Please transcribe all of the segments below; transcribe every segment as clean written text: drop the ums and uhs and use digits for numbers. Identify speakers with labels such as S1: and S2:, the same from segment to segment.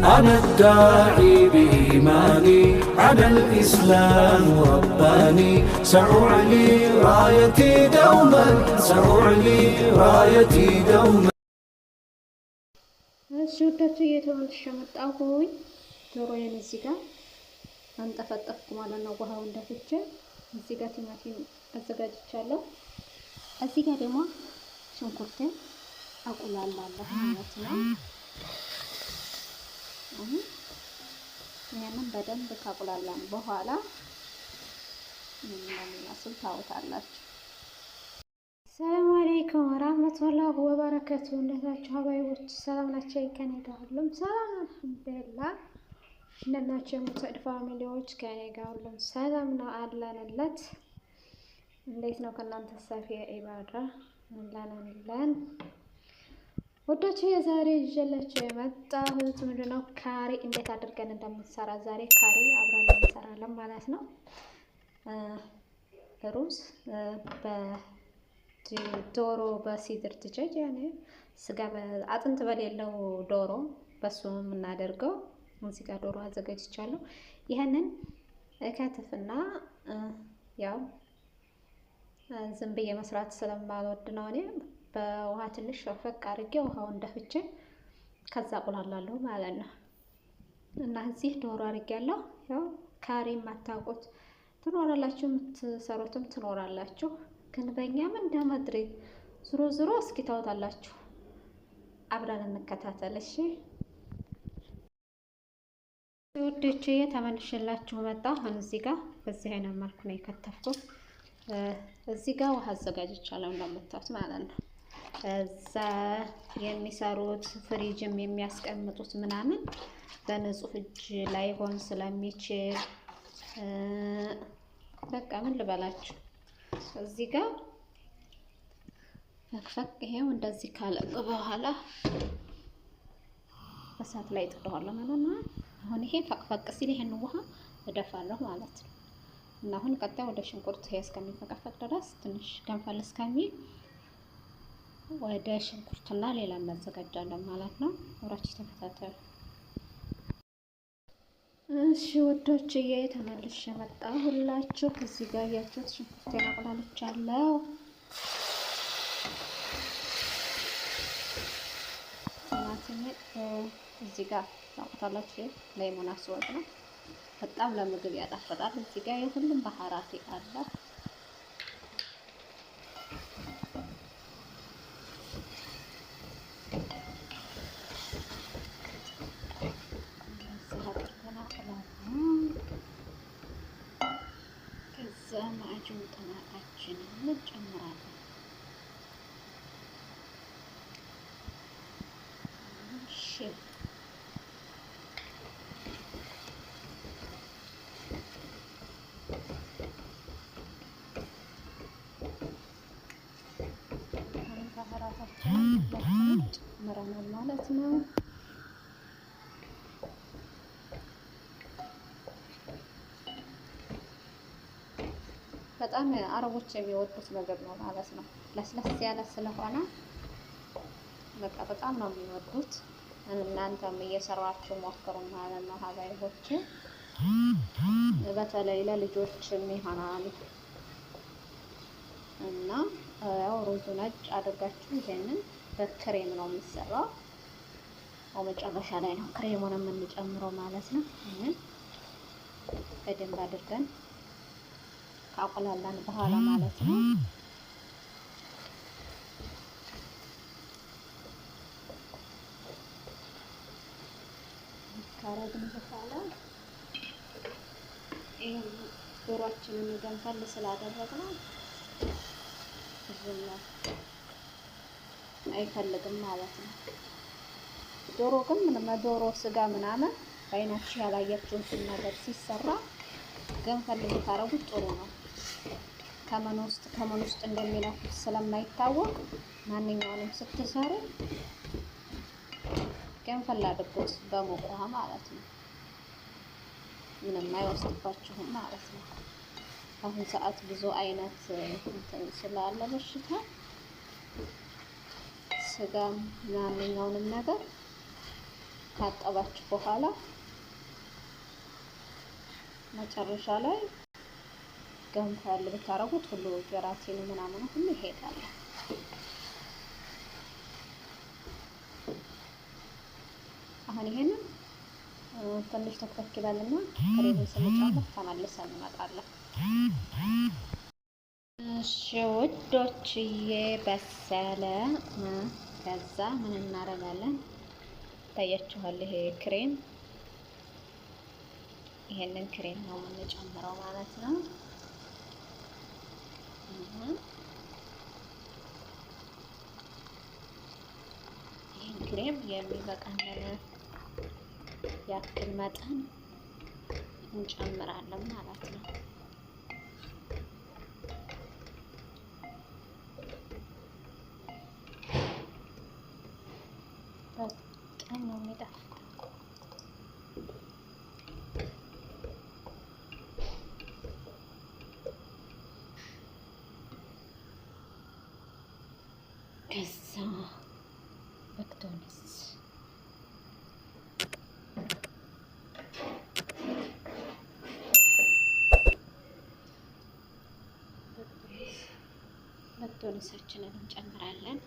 S1: أنا الداعي بإيماني على الإسلام رباني سأعلي رايتي دوما سأعلي رايتي دوما
S2: شوتاتو የተመልሼ መጣሁኝ ዶሮዬን እዚህ ጋር አንጠፈጠፍኩ ማለት ነው። ውሃው እንደፍቼ እዚህ ጋር ቲማቲም አዘጋጅቻለሁ። እዚህ ጋር ደግሞ ሽንኩርቴን አቁላላለሁ ማለት ነው። ያንን በደንብ ካቁላላን በኋላ ምንመስል ታውታላችሁ። ሰላም አለይኩም ወራህመቱላሂ ወበረካቱ። እንደታችሁ ሀባይቦች ሰላም ናቸው? ከኔ ጋር ሁሉም ሰላም አልሐምዱሊላህ። እንደናችሁ የሙሰድ ፋሚሊዎች ከኔ ጋር ሁሉም ሰላም ነው አለንለት። እንዴት ነው ከእናንተ ሰፊ ኢባዳ አለን? ወዳጆቼ የዛሬ ይዤላችሁ የመጣሁት ምንድነው ካሪ እንዴት አድርገን እንደምንሰራ ዛሬ ካሪ አብረን እንሰራለን ማለት ነው። ሩዝ በዶሮ በሲድር ድጃጅ ያኔ ስጋ አጥንት በሌለው ዶሮ በሱ የምናደርገው እዚህ ጋር ዶሮ አዘጋጅቻለሁ። ይሄንን ከትፍና ያው ዝም ብዬ መስራት ስለማልወድ ነው እኔ በውሃ ትንሽ ፈቅ አድርጌ ውሃውን ደፍቼ ከዛ አቁላላለሁ ማለት ነው። እና እዚህ ዶሮ አድርጌያለሁ። ያው ካሪ የማታውቁት ትኖራላችሁ፣ የምትሰሩትም ትኖራላችሁ። ግን በእኛም እንደ መድሬት ዙሮ እስኪ ታውታላችሁ። አብረን እንከታተል እሺ። ውዶቼ ተመልሼላችሁ መጣሁ። አሁን እዚህ ጋር በዚህ አይነት መልኩ ነው የከተፍኩት። እዚህ ጋር ውሃ አዘጋጅቻለሁ እንደምታዩት ማለት ነው። እዛ የሚሰሩት ፍሪጅም የሚያስቀምጡት ምናምን በንጹህ እጅ ላይሆን ስለሚችል በቃ ምን ልበላችሁ እዚህ ጋር ፈቅፈቅ ይሄው እንደዚህ ካለ በኋላ እሳት ላይ ጥደዋለሁ ማለት ነው። አሁን ይሄ ፈቅፈቅ ሲል ይሄን ውሃ እደፋለሁ ማለት ነው። እና አሁን ቀጣይ ወደ ሽንኩርት እስከሚፈቀፈቅ ድረስ ትንሽ ገንፈል እስከሚል ወደ ሽንኩርትና ሌላ እናዘጋጃለን ማለት ነው። አብራችሁ ተከታተሉ እሺ ወዶችዬ። ተመልሼ መጣሁላችሁ። እዚህ ጋር ያያችሁት ሽንኩርቴን አቁላልቻለሁ። ቲማቲም እዚህ ጋር ታውቁታላችሁ፣ ሌሞን አስወጥ ነው። በጣም ለምግብ ያጣፍጣል። እዚህ ጋር የሁሉም ባህራት አለ። ከዛ ማዕጁን ጠማቃችንን እንጨምራለን። እሺ ጨምረናል ማለት ነው። በጣም አረቦች የሚወዱት ነገር ነው ማለት ነው። ለስለስ ያለ ስለሆነ በቃ በጣም ነው የሚወዱት። እናንተም እየሰራችሁ ሞክሩ ማለት ነው ሀባይቦች። በተለይ ለልጆችም ይሆናል እና ያው ሩዙ ነጭ አድርጋችሁ ይሄንን በክሬም ነው የሚሰራው። አው መጨረሻ ላይ ነው ክሬሙን የምንጨምረው ማለት ነው። ይሄን በደንብ አድርገን ካቆላላን በኋላ ማለት ነው ካረግን በኋላ ይሄን ዶሮአችንን ገንፈል ስላደረግነው ዝም አይፈልግም ማለት ነው። ዶሮ ግን ምንም ዶሮ ስጋ ምናምን በአይናችሁ ያላያችሁትን ነገር ሲሰራ ገንፈል ብታረጉት ጥሩ ነው። ከምን ውስጥ እንደሚነፍስ ስለማይታወቅ ማንኛውንም ስትሰሩ ገንፈል አድርጉት በሙቅ ውሃ ማለት ነው። ምንም አይወስድባችሁም ማለት ነው። አሁን ሰዓት ብዙ አይነት እንትን ስላለ በሽታ ስጋም ማንኛውንም ነገር ካጠባችሁ በኋላ መጨረሻ ላይ ገንፎ ያለ ብታረጉት ሁሉ ጀራቲኑ ምናምን ሁሉ ይሄዳል። አሁን ይሄንን ትንሽ ተክተክ ይላልና ክሬሙን ስንጨምር ተመልሰን እንመጣለን። እሺ ውዶችዬ በሰለ። ከዛ ምን እናደርጋለን ታያችኋል። ይሄ ክሬም ይሄንን ክሬም ነው የምንጨምረው ማለት ነው። ይሄን ክሬም የሚበቃንን ያክል መጠን እንጨምራለን ማለት ነው። በጣም ነው የሚጣፍጠው። ከዛ በክቶንስ በክቶንሳችንን እንጨምራለን።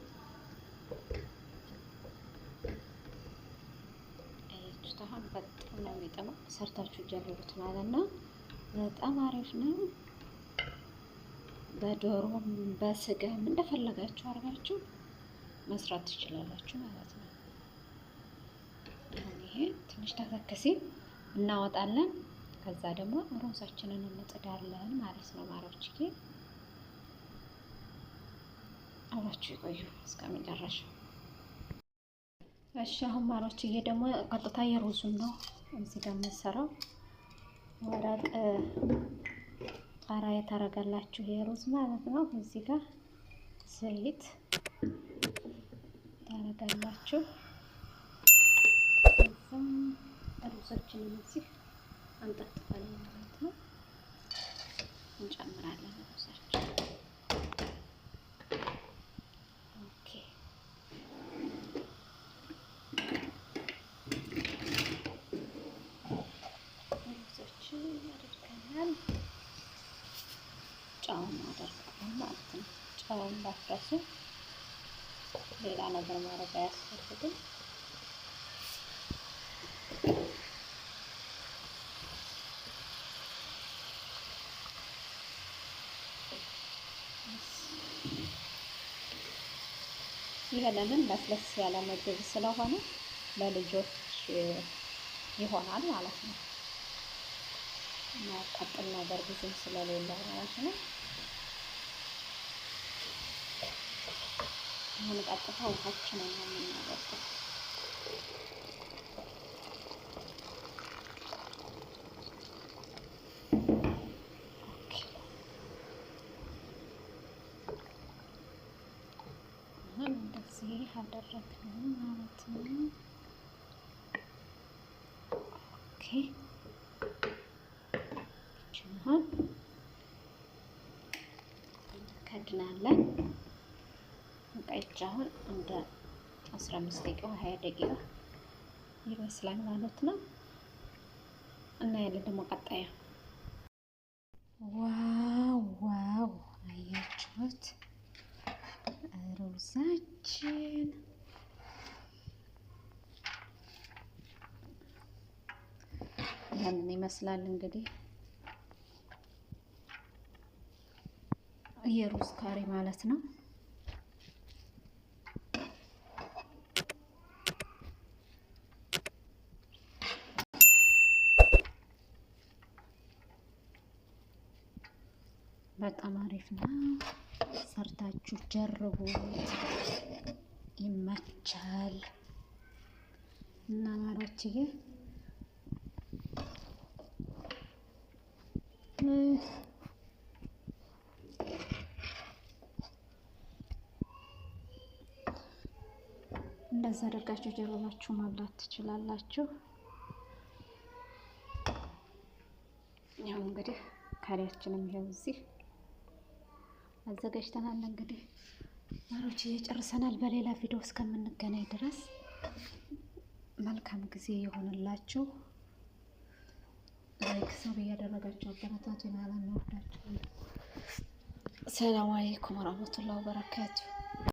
S2: አሁን በጣም ነው የሚጥመው። ሰርታችሁ ጀርቡት ማለት ነው። በጣም አሪፍ ነው። በዶሮም በስጋም እንደፈለጋችሁ አድርጋችሁ መስራት ትችላላችሁ ማለት ነው። ይሄ ትንሽ ተከከሲ እናወጣለን። ከዛ ደግሞ ሩዛችንን እንጥዳለን ማለት ነው። ማሮችዬ አብራችሁ ይቆዩ እስከመጨረሻው። እሺ አሁን ማሮችዬ ደግሞ ቀጥታ የሩዙን ነው እዚህ ጋር የምንሰራው። ወረቅ ቃሪያ ታረጋላችሁ የሩዝ ማለት ነው። እዚህ ጋር ዘይት ታረጋላችሁ። ከዛም ሩዛችንን እዚህ አንጠጥፋለን ማለት ነው። እንጨምራለን ሩዛችን። ኦኬ ሩዛችን ያደርገናል። ጨውን አደርጋለሁ ማለት ነው። ጨውን ባትረሱ፣ ሌላ ነገር ማድረግ አያስፈልግም። ይሄ ለምን ለስለስ ያለ ምግብ ስለሆነ ለልጆች ይሆናል ማለት ነው። ማያቃጥል ነገር ብዙም ስለሌለ ማለት ነው። አሁን ቀጥታ ውሃችንን ነው የምናደርገው። አሁን እንደዚህ አደረግን ማለት ነው። ኦኬ አሁን ከድናለን። አሁን እንደ 15 ደቂቃ 20 ደቂቃ ይበስላል ማለት ነው። እና ያለ ደግሞ ቀጣዩ ዋው ዋው አያችሁት ሩዛችን ይሄንን ይመስላል። እንግዲህ የሩዝ ካሪ ማለት ነው። በጣም አሪፍ ነው። ሰርታችሁ ጀርቡት፣ ይመቻል። እና ማሮችዬ እንደዛ አድርጋችሁ ጀርባችሁ ማብላት ትችላላችሁ። ያው እንግዲህ ካሪያችንም ይሄው እዚህ አዘጋጅተናል። እንግዲህ ማሮች ጨርሰናል። በሌላ ቪዲዮ እስከምንገናኝ ድረስ መልካም ጊዜ ይሆንላችሁ። ላይክ ሰብ እያደረጋችሁ አበረታቱኝ ማለት ነው። ወዳችሁ ሰላም አለይኩም ወራህመቱላሂ ወበረካቱ።